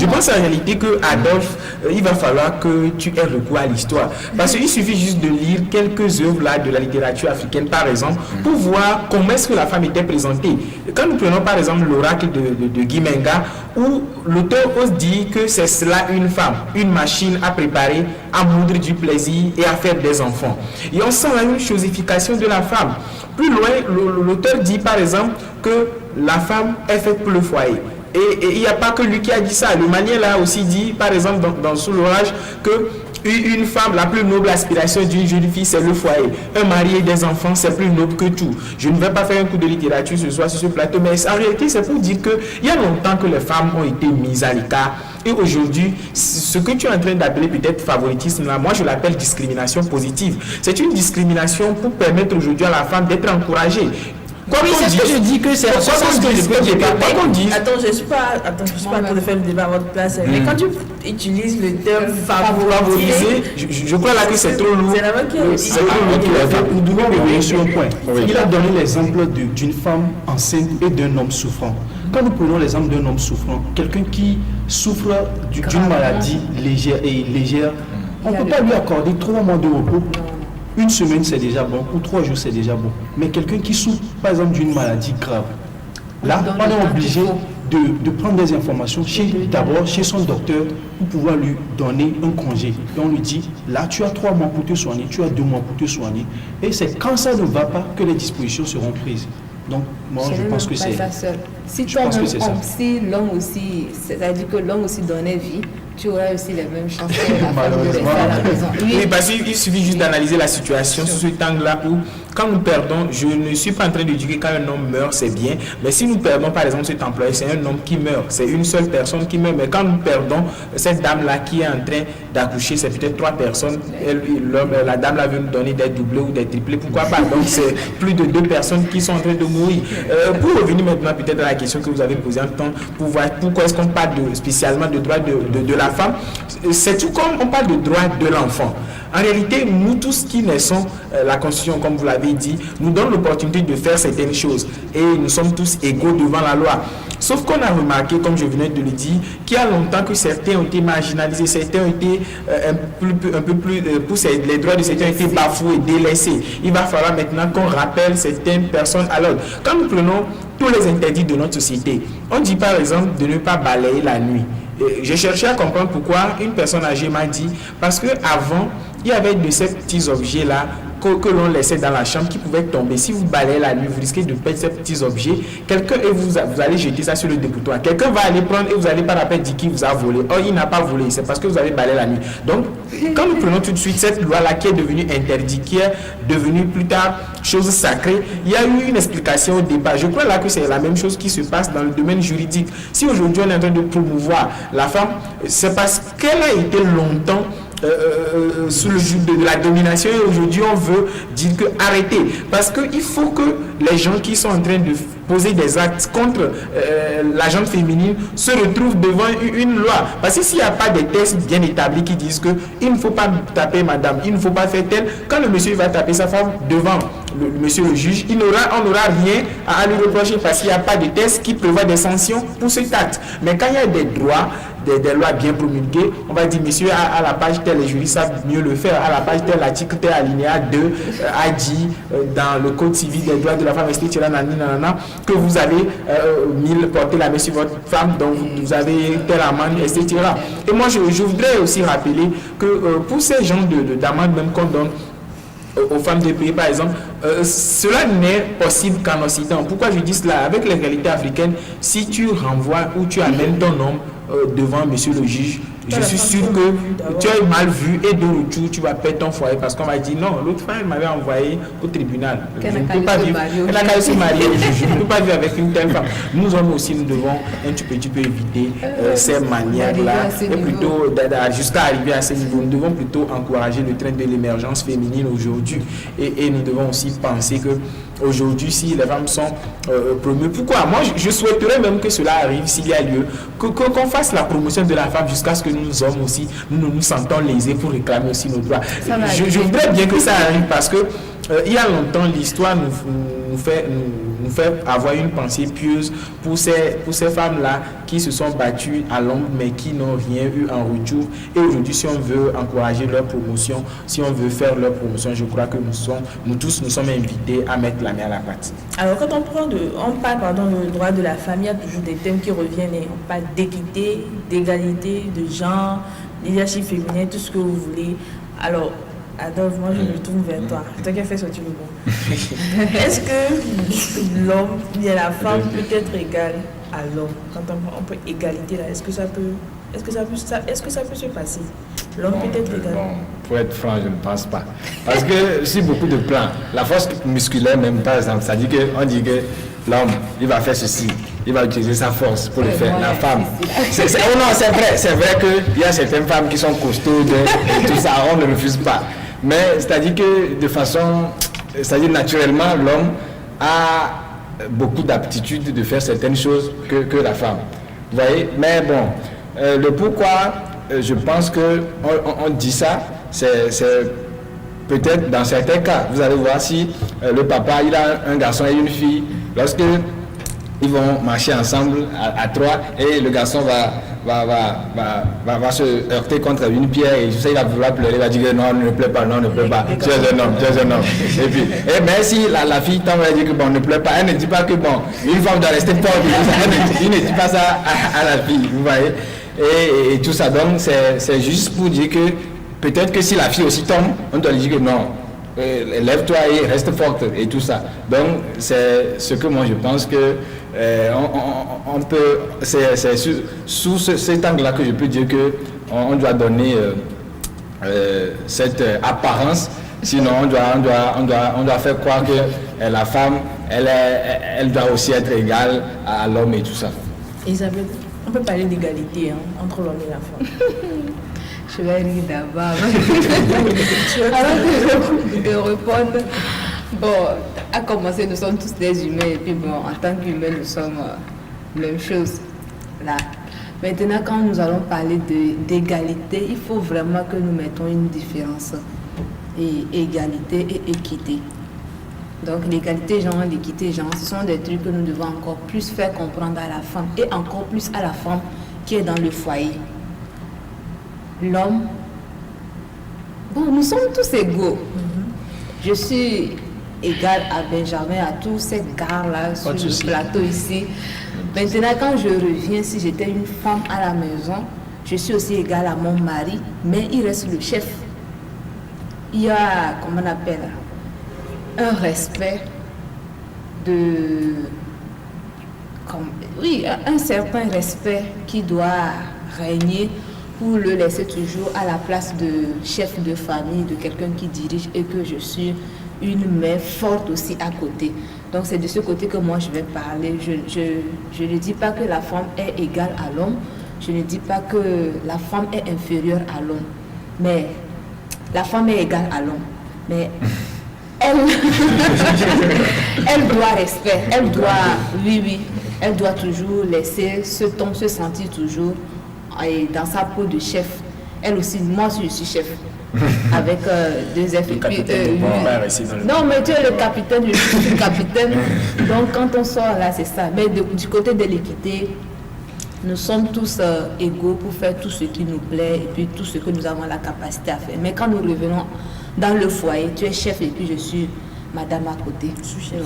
pense en réalité que Adolphe, il va falloir que tu aies recours à l'histoire. Parce qu'il suffit juste de lire quelques œuvres là de la littérature africaine, par exemple, pour voir comment est-ce que la femme était présentée. Quand nous prenons par exemple l'oracle de Guy Menga, où l'auteur ose dire que c'est cela une femme, une machine à préparer, à moudre du plaisir et à faire des enfants. Et on sent là une chosification de la femme. Plus loin, l'auteur dit par exemple que la femme est faite pour le foyer. Et il n'y a pas que lui qui a dit ça. Le Malien là aussi dit, par exemple, dans Sous l'orage, que une femme, la plus noble aspiration d'une jeune fille, c'est le foyer. Un mari et des enfants, c'est plus noble que tout. Je ne vais pas faire un coup de littérature ce soir sur ce plateau, mais en réalité, c'est pour dire qu'il y a longtemps que les femmes ont été mises à l'écart. Et aujourd'hui, ce que tu es en train d'appeler peut-être favoritisme, là, moi je l'appelle discrimination positive. C'est une discrimination pour permettre aujourd'hui à la femme d'être encouragée. Oui, c'est ce que je dis que c'est Attends, je ne suis pas en train de faire le débat à votre place. Mais quand tu utilises le terme favoriser, je crois là que c'est trop lourd. C'est là-bas qu'il y a aussi. Nous devons revenir sur un point. Il a donné l'exemple d'une femme enceinte et d'un homme souffrant. Quand nous prenons l'exemple d'un homme souffrant, quelqu'un qui souffre d'une maladie légère, on ne peut pas lui accorder 3 mois de repos. 1 semaine c'est déjà bon, ou 3 jours c'est déjà bon. Mais quelqu'un qui souffre par exemple d'une maladie grave, là on est obligé de prendre des informations d'abord chez son docteur pour pouvoir lui donner un congé. Et on lui dit, là tu as 3 mois pour te soigner, tu as 2 mois pour te soigner. Et c'est quand ça ne va pas que les dispositions seront prises. Donc moi je pense que c'est ça. Si l'homme aussi, c'est-à-dire que l'homme aussi donnait vie, tu auras aussi les mêmes chances que la femme de rester à la maison. Oui, parce qu'il suffit juste d'analyser la situation sous cet angle-là où, quand nous perdons, je ne suis pas en train de dire que quand un homme meurt, c'est bien, mais si nous perdons par exemple cet employé, c'est un homme qui meurt, c'est une seule personne qui meurt, mais quand nous perdons cette dame-là qui est en train d'accoucher, c'est peut-être 3 personnes, la dame-là veut nous donner des doublés ou des triplés, pourquoi pas? Donc c'est plus de 2 personnes qui sont en train de mourir. Pour revenir maintenant peut-être à la question que vous avez posée en temps, pour voir pourquoi est-ce qu'on parle spécialement de droit de la femme, c'est tout comme on parle de droit de l'enfant. En réalité, nous tous qui naissons, la Constitution, comme vous l'avez dit, nous donne l'opportunité de faire certaines choses. Et nous sommes tous égaux devant la loi. Sauf qu'on a remarqué, comme je venais de le dire, qu'il y a longtemps que certains ont été marginalisés, certains ont été un peu plus les droits de certains ont été bafoués, délaissés. Il va falloir maintenant qu'on rappelle certaines personnes à l'ordre. Quand nous prenons tous les interdits de notre société, on dit par exemple de ne pas balayer la nuit. J'ai cherché à comprendre pourquoi. Une personne âgée m'a dit, parce qu'avant, il y avait de ces petits objets-là que l'on laissait dans la chambre qui pouvaient tomber. Si vous balayez la nuit, vous risquez de perdre ces petits objets. Quelqu'un, et vous allez jeter ça sur le dépotoir. Quelqu'un va aller prendre et vous allez par après dire qu'il vous a volé. Or, il n'a pas volé, c'est parce que vous avez balayé la nuit. Donc, quand nous prenons tout de suite cette loi-là qui est devenue interdite, qui est devenue plus tard chose sacrée, il y a eu une explication au départ. Je crois là que c'est la même chose qui se passe dans le domaine juridique. Si aujourd'hui on est en train de promouvoir la femme, c'est parce qu'elle a été longtemps sous le joug de la domination, et aujourd'hui on veut dire que arrêtez, parce qu'il faut que les gens qui sont en train de poser des actes contre la gente féminine se retrouvent devant une loi, parce que s'il n'y a pas des tests bien établis qui disent que il ne faut pas taper madame, il ne faut pas faire tel, quand le monsieur va taper sa femme devant le monsieur le juge, on n'aura rien à lui reprocher, parce qu'il n'y a pas de test qui prévoit des sanctions pour cet acte. Mais quand il y a des droits, des lois bien promulguées, on va dire, monsieur, à la page telle, les juristes savent mieux le faire, à la page telle, l'article tel, alinéa 2, a dit dans le code civil des droits de la femme, etc., que vous avez porté la main sur votre femme, donc vous avez telle amende, etc. Et moi, je voudrais aussi rappeler que pour ces genres d'amende, même qu'on donne aux femmes de pays, par exemple, cela n'est possible qu'en Occident. Pourquoi je dis cela? Avec les réalités africaines, si tu renvoies ou tu amènes ton homme devant monsieur le juge, je suis sûr que tu as mal vu et de retour tu vas perdre ton foyer, parce qu'on va dire non, l'autre femme m'avait envoyé au tribunal. Je ne peux pas vivre. Elle a qu'à se marier au juge. Je ne peux pas vivre avec une telle femme. Nous hommes aussi, nous devons un petit peu éviter ces manières-là, et plutôt jusqu'à arriver à ce niveau. Nous devons plutôt encourager le train de l'émergence féminine aujourd'hui, et nous devons aussi penser que aujourd'hui, si les femmes sont promues, pourquoi? Moi, je souhaiterais même que cela arrive, s'il y a lieu, qu'on fasse la promotion de la femme jusqu'à ce que nous hommes aussi, nous sentons lésés pour réclamer aussi nos droits. Je voudrais bien que ça arrive, parce que il y a longtemps, l'histoire nous fait avoir une pensée pieuse pour ces femmes-là qui se sont battues à l'ombre, mais qui n'ont rien eu en retour. Et aujourd'hui, si on veut encourager leur promotion, si on veut faire leur promotion, je crois que nous tous sommes invités à mettre la main à la pâte. Alors, quand on parle du droit de la femme, il y a toujours des thèmes qui reviennent, et on parle d'équité, d'égalité, de genre, leadership féminin, tout ce que vous voulez. Alors, Adolphe, moi je me tourne vers toi. C'est toi qui as fait ce truc. Est-ce que l'homme, la femme peut être égale à l'homme? Quand on peut égalité là, est-ce que ça peut se passer? L'homme peut être égal? Pour être franc, je ne pense pas. Parce que si beaucoup de plans, la force musculaire même par exemple, ça dit on dit que l'homme, il va faire ceci, il va utiliser sa force pour le faire. La femme, c'est vrai qu'il y a certaines femmes qui sont costaudes et tout ça, on ne le refuse pas. Mais c'est-à-dire que de façon, c'est-à-dire naturellement, l'homme a beaucoup d'aptitude de faire certaines choses que la femme. Vous voyez? Mais bon, le pourquoi, je pense que on dit ça, c'est peut-être dans certains cas. Vous allez voir si le papa, il a un garçon et une fille, lorsque ils vont marcher ensemble à trois, et le garçon va se heurter contre une pierre, et il va vouloir pleurer, il va dire non, ne pleure pas, non, ne pleure pas, tu es un homme. Et puis, mais si la fille tombe, elle dit que bon, ne pleure pas, elle ne dit pas que bon, une femme doit rester forte, il ne dit pas ça à la fille, vous voyez, et tout ça. Donc c'est juste pour dire que peut-être que si la fille aussi tombe, on doit lui dire que non, lève-toi et reste forte et tout ça. Donc c'est ce que moi je pense que on peut, c'est sous cet angle-là que je peux dire que on doit donner cette apparence. Sinon on doit faire croire que la femme elle doit aussi être égale à l'homme et tout ça. Isabelle, on peut parler d'égalité entre l'homme et la femme. Je vais rire d'abord. Alors que je réponde, bon, à commencer, nous sommes tous des humains, et puis bon, en tant qu'humains, nous sommes même chose. Là. Maintenant, quand nous allons parler d'égalité, il faut vraiment que nous mettons une différence. Et égalité et équité. Donc l'égalité genre, l'équité genre, ce sont des trucs que nous devons encore plus faire comprendre à la femme, et encore plus à la femme qui est dans le foyer. L'homme, bon, nous sommes tous égaux. Je suis égale à Benjamin, à tous ces gars-là sur le plateau ici. Maintenant, quand je reviens, si j'étais une femme à la maison, je suis aussi égale à mon mari, mais il reste le chef. Il y a, comment on appelle, un respect un certain respect qui doit régner, pour le laisser toujours à la place de chef de famille, de quelqu'un qui dirige, et que je suis une mère forte aussi à côté. Donc c'est de ce côté que moi je vais parler. Je ne dis pas que la femme est égale à l'homme, je ne dis pas que la femme est inférieure à l'homme. Mais la femme est égale à l'homme. Mais elle, elle doit respect, elle doit, oui, elle doit toujours laisser ce ton, se sentir toujours dans sa peau de chef. Elle aussi, moi aussi je suis chef. Avec 2 F et puis non mais tu es le capitaine, je suis le capitaine. Donc quand on sort là c'est ça. Mais du côté de l'équité, nous sommes tous égaux pour faire tout ce qui nous plaît et puis tout ce que nous avons la capacité à faire. Mais quand nous revenons dans le foyer, tu es chef et puis je suis madame à côté.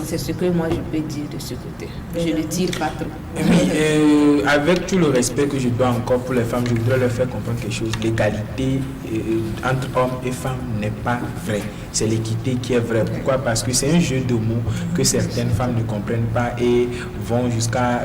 C'est ce que moi je peux dire de ce côté. Je ne tire pas trop. Oui, avec tout le respect que je dois encore pour les femmes, je voudrais leur faire comprendre quelque chose. L'égalité entre hommes et femmes n'est pas vraie. C'est l'équité qui est vraie. Pourquoi? Parce que c'est un jeu de mots que certaines femmes ne comprennent pas et vont jusqu'à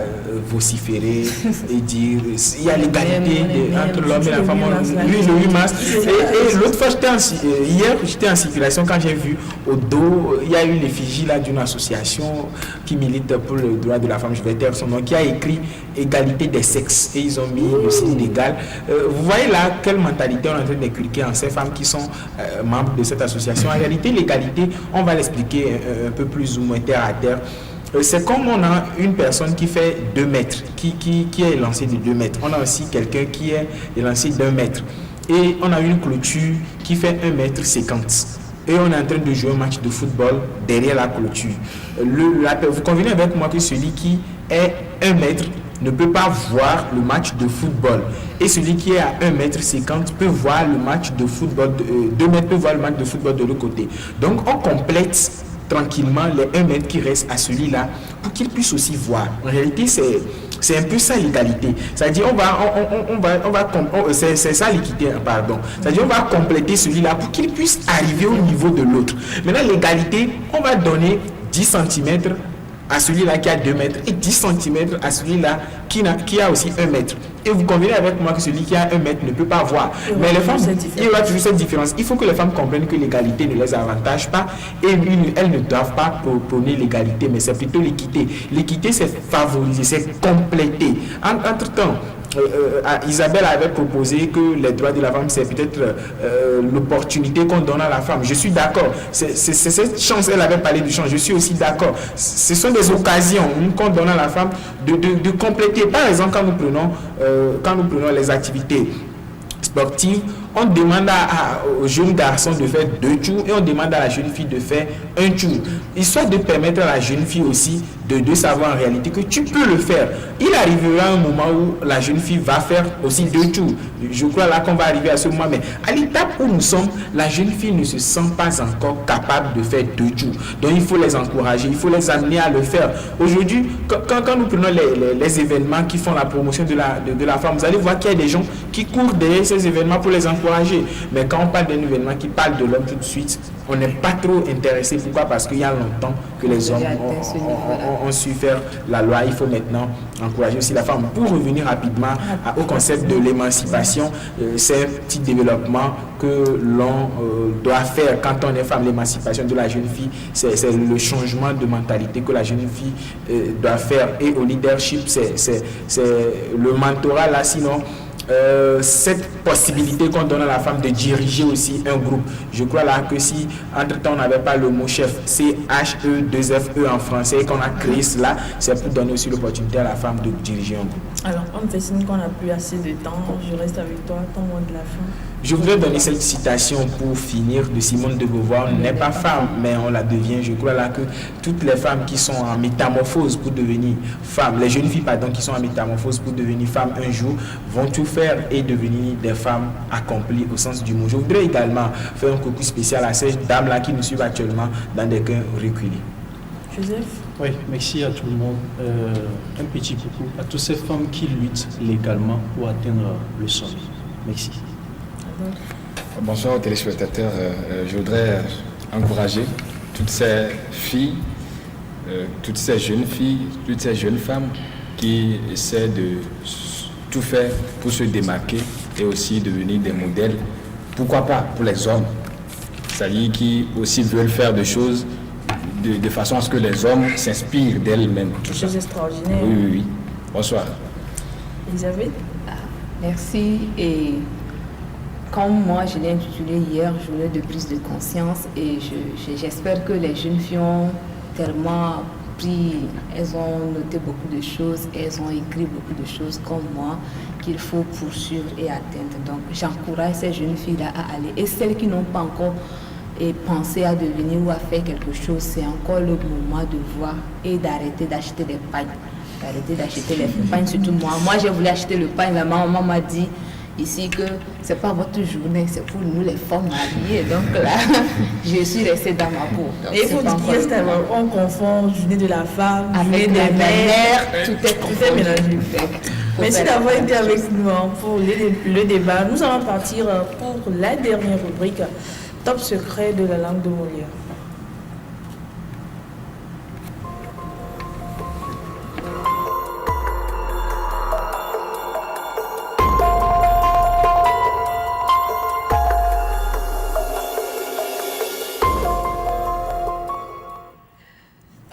vociférer et dire il y a l'égalité entre l'homme et la femme. Oui, le 8 mars. Et l'autre fois, hier, j'étais en circulation quand j'ai vu au dos, il y a une effigie là d'une association qui milite pour le droit de la femme, je vais taire son nom, qui a écrit égalité des sexes et ils ont mis le signe d'égal. Vous voyez là quelle mentalité on est en train d'inculquer en ces femmes qui sont membres de cette association. En réalité, l'égalité, on va l'expliquer un peu plus ou moins terre à terre. C'est comme on a une personne qui fait 2 mètres, qui est lancée de 2 mètres. On a aussi quelqu'un qui est lancé d'1 mètre. Et on a une clôture qui fait 1,50 m. Et on est en train de jouer un match de football derrière la clôture. Vous convenez avec moi que celui qui est 1 mètre ne peut pas voir le match de football. Et celui qui est à 1,50 m peut voir le match de football, 2 mètres peut voir le match de football de l'autre côté. Donc on complète tranquillement les 1 mètre qui restent à celui-là pour qu'il puisse aussi voir. En réalité, c'est un peu ça l'égalité. C'est-à-dire c'est ça l'équité, pardon. C'est-à-dire on va compléter celui-là pour qu'il puisse arriver au niveau de l'autre. Maintenant, l'égalité, on va donner 10 cm à celui-là qui a 2 mètres et 10 cm à celui-là qui a aussi 1 mètre. Et vous convenez avec moi que celui qui a 1 mètre ne peut pas voir. Mais les femmes, il y aura toujours cette différence. Il faut que les femmes comprennent que l'égalité ne les avantage pas et elles ne doivent pas prôner l'égalité, mais c'est plutôt l'équité. L'équité, c'est favoriser, c'est compléter. Entre-temps, Isabelle avait proposé que les droits de la femme, c'est peut-être l'opportunité qu'on donne à la femme. Je suis d'accord. C'est cette chance, elle avait parlé du chance. Je suis aussi d'accord. Ce sont des occasions qu'on donne à la femme de compléter. Par exemple, quand nous prenons les activités sportives, on demande aux jeunes garçons de faire 2 tours et on demande à la jeune fille de faire 1 tour. Histoire de permettre à la jeune fille aussi de savoir en réalité que tu peux le faire. Il arrivera un moment où la jeune fille va faire aussi 2 tours. Je crois là qu'on va arriver à ce moment. Mais à l'étape où nous sommes, la jeune fille ne se sent pas encore capable de faire 2 tours. Donc il faut les encourager, il faut les amener à le faire. Aujourd'hui, quand nous prenons les événements qui font la promotion de la femme, vous allez voir qu'il y a des gens qui courent derrière ces événements pour les encourager. Mais quand on parle d'un événement qui parle de l'homme tout de suite, on n'est pas trop intéressé. Pourquoi? Parce qu'il y a longtemps que les hommes ont su faire la loi. Il faut maintenant encourager aussi la femme. Pour revenir rapidement au concept de l'émancipation, c'est un petit développement que l'on doit faire quand on est femme. L'émancipation de la jeune fille, c'est le changement de mentalité que la jeune fille doit faire. Et au leadership, c'est le mentorat là, sinon cette possibilité qu'on donne à la femme de diriger aussi un groupe. Je crois là que si entre-temps on n'avait pas le mot chef, CHE2FE en français, et qu'on a créé cela, c'est pour donner aussi l'opportunité à la femme de diriger un groupe. Alors, on me fait signe qu'on n'a plus assez de temps. Je reste avec toi, ton mot de la fin. Je voudrais donner cette citation pour finir de Simone de Beauvoir. On n'est pas femme, mais on la devient. Je crois là que toutes les femmes qui sont en métamorphose pour devenir femmes, les jeunes filles pardon, qui sont en métamorphose pour devenir femmes un jour, vont tout faire et devenir des femmes accomplies au sens du mot. Je voudrais également faire un coucou spécial à ces dames-là qui nous suivent actuellement dans des coins reculés. Joseph? Oui, merci à tout le monde. Un petit coucou à toutes ces femmes qui luttent légalement pour atteindre le sommet. Merci. Bonsoir aux téléspectateurs. Je voudrais encourager toutes ces filles, toutes ces jeunes filles, toutes ces jeunes femmes qui essaient de tout faire pour se démarquer et aussi devenir des modèles. Pourquoi pas pour les hommes, c'est-à-dire qui aussi veulent faire des choses de façon à ce que les hommes s'inspirent d'elles-mêmes. Chose extraordinaire. Oui. Bonsoir. Elisabeth? Merci et comme moi, je l'ai intitulé hier, journée de prise de conscience, et j'espère que les jeunes filles ont tellement pris, elles ont noté beaucoup de choses, elles ont écrit beaucoup de choses comme moi, qu'il faut poursuivre et atteindre. Donc j'encourage ces jeunes filles-là à aller. Et celles qui n'ont pas encore pensé à devenir ou à faire quelque chose, c'est encore le moment de voir et d'arrêter d'acheter des pagnes. D'arrêter d'acheter les pagnes, surtout moi. Moi, j'ai voulu acheter le pagne, ma maman m'a dit ici que c'est pas votre journée, c'est pour nous les femmes mariées. Donc là, je suis restée dans ma peau. Donc, et il faut dire on confond journée de la femme, journée des mères, tout est mélangé. Merci d'avoir été avec nous pour le débat. Nous allons partir pour la dernière rubrique, Top secret de la langue de Molière.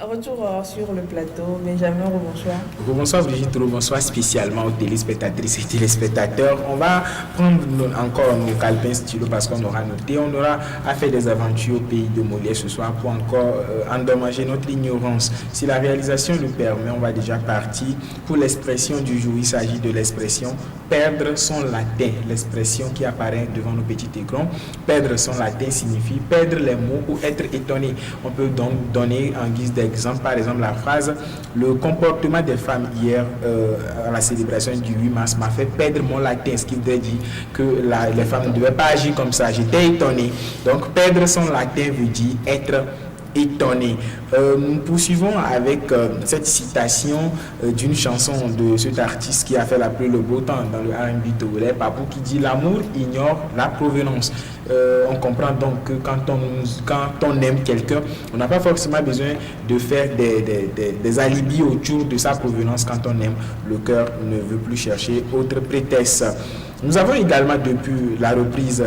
Retour sur le plateau. Benjamin, bonsoir. Bonsoir Brigitte, bonsoir spécialement aux téléspectatrices et téléspectateurs. On va prendre encore nos calepins stylo parce qu'on aura noté, on aura à faire des aventures au pays de Molière ce soir pour encore endommager notre ignorance. Si la réalisation le permet, on va déjà partir pour l'expression du jour. Il s'agit de l'expression perdre son latin, l'expression qui apparaît devant nos petits écrans. Perdre son latin signifie perdre les mots ou être étonné. On peut donc donner en guise d'exemple, par exemple, la phrase « Le comportement des femmes hier à la célébration du 8 mars m'a fait perdre mon latin », ce qui veut dire que les femmes ne devaient pas agir comme ça. J'étais étonné. Donc, perdre son latin veut dire être étonné. Nous poursuivons avec cette citation d'une chanson de cet artiste qui a fait la pluie le beau temps dans le R&B togolais, Papou, qui dit « L'amour ignore la provenance ». On comprend donc que quand on aime quelqu'un, on n'a pas forcément besoin de faire des alibis autour de sa provenance. Quand on aime, le cœur ne veut plus chercher autre prétexte. Nous avons également, depuis la reprise,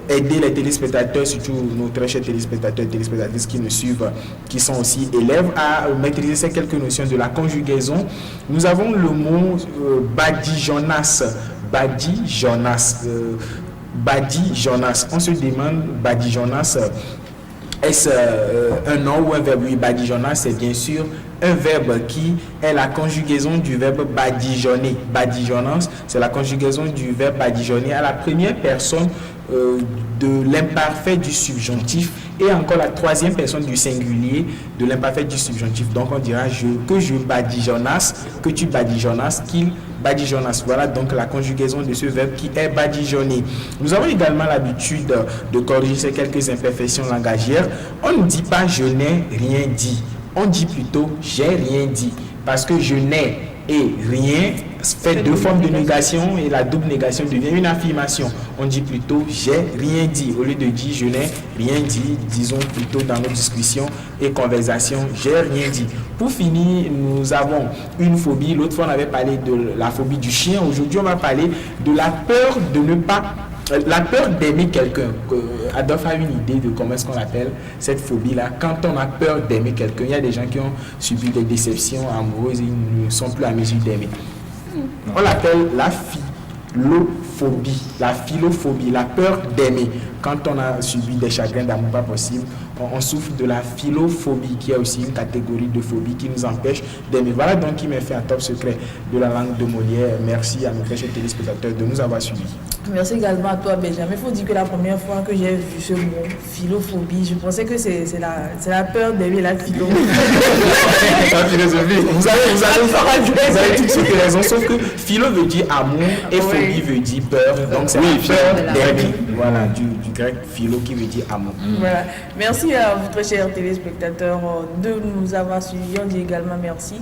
aidé les téléspectateurs, surtout nos très chers téléspectateurs et téléspectatrices qui nous suivent, qui sont aussi élèves, à maîtriser ces quelques notions de la conjugaison. Nous avons le mot badigeonnas. Badigeonnas. Badigeonnas. On se demande, badigeonnas, est-ce un nom ou un verbe? Oui, badigeonnas, c'est bien sûr un verbe qui est la conjugaison du verbe badigeonner. Badigeonnas, c'est la conjugaison du verbe badigeonner à la première personne de l'imparfait du subjonctif et encore la troisième personne du singulier de l'imparfait du subjonctif. Donc on dira que je badigeonnas, que tu badigeonnas, qu'il badigeonnas. Voilà donc la conjugaison de ce verbe qui est badigeonner. Nous avons également l'habitude de corriger ces quelques imperfections langagières. On ne dit pas je n'ai rien dit. On dit plutôt j'ai rien dit, parce que je n'ai et rien fait deux formes de négation et la double négation devient une affirmation. On dit plutôt j'ai rien dit au lieu de dire je n'ai rien dit. Disons plutôt dans nos discussions et conversations j'ai rien dit. Pour finir, nous avons une phobie. L'autre fois on avait parlé de la phobie du chien. Aujourd'hui on va parler de la peur de ne pas la peur d'aimer quelqu'un. Adolphe a une idée de comment est-ce qu'on appelle cette phobie-là. Quand on a peur d'aimer quelqu'un, il y a des gens qui ont subi des déceptions amoureuses et ils ne sont plus à mesure d'aimer. On l'appelle la philophobie. La philophobie, la peur d'aimer. Quand on a subi des chagrins d'amour pas possible, on souffre de la philophobie, qui est aussi une catégorie de phobie qui nous empêche d'aimer. Voilà donc qui m'a fait un top secret de la langue de Molière. Merci à nos très chers téléspectateurs de nous avoir suivis. Merci également à toi, Benjamin. Il faut dire que la première fois que j'ai vu ce mot, philophobie, je pensais que c'est la peur d'aimer la philo. La philosophie. Vous avez tout de suite raison, sauf que philo veut dire amour et phobie veut dire peur. Donc c'est la peur d'aimer. Voilà, du grec philo qui veut dire amour. Voilà. Merci à vous, très chers téléspectateurs, de nous avoir suivis. On dit également merci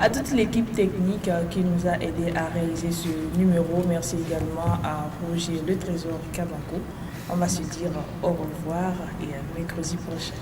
à toute l'équipe technique qui nous a aidé à réaliser ce numéro. Merci également à Roger Le Trésor Kabako. On va se dire au revoir et à mercredi prochain.